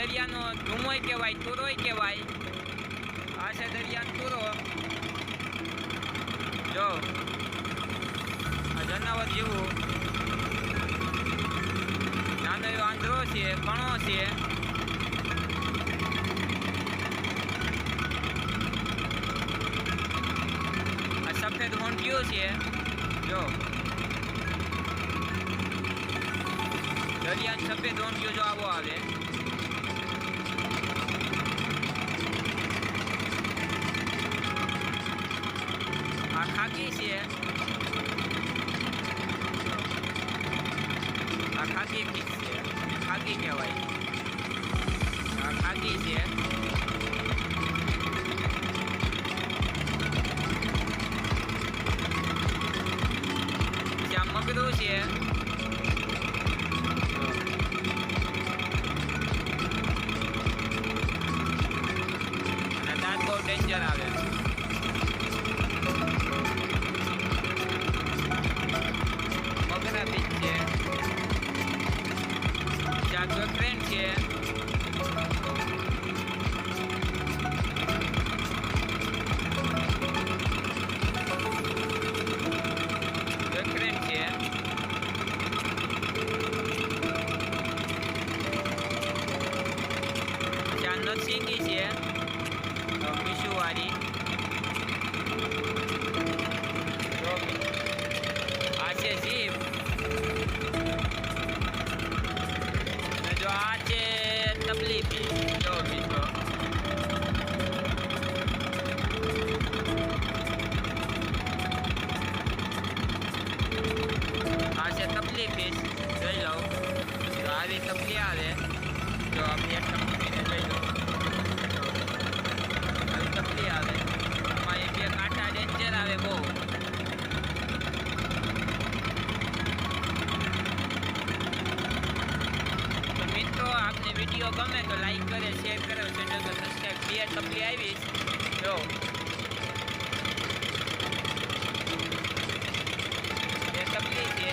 દરિયાનો ધૂમોય કહેવાય, તુરોય કહેવાય. આ છે દરિયાનો તુરો. જો આ જનાવર જેવું નાનો એવો આંધળો છે, કણો છે. આ સફેદ હોંટિયું છે. જો દરિયાનો સફેદ હોંટિયું જો આવો આવે. આ ખાકી છે. આ ખાકી ફિશ છે, ખાકી કહેવાય. આ ખાકી છે. ત્યાં મગરું છે. અને દાંત બહુ ડેન્જર આવે. મગરા બીચ છે. ત્યાં ટ્રેન છે. ટ્રેન છે. ત્યાં નરસિંગી છે, પીશુવાળી. આ છે જીપ. જો આ છે તબલી ફિશ. જો મિત્રો આ છે તબલી ફિશ. જોઈ લો, તો આવી તબલી આવે. જો આપણે એક તબલીને જોઈ લો, આવી તબલી આવે. એમાં એ બે કાંટા ડેન્જર આવે બહુ. મિત્રો આપને વિડીયો ગમે તો લાઈક કરે, શેર કરે, ચેનલ પર સબસ્ક્રાઈબ. બે તબલી આવી. જો બે તબલી છે.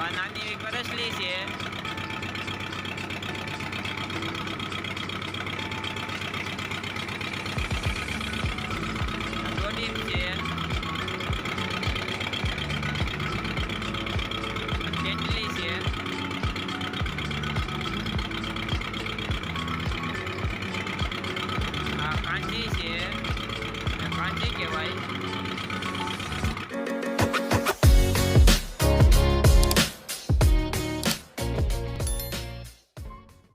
આ નાની એવી કરસલી છે.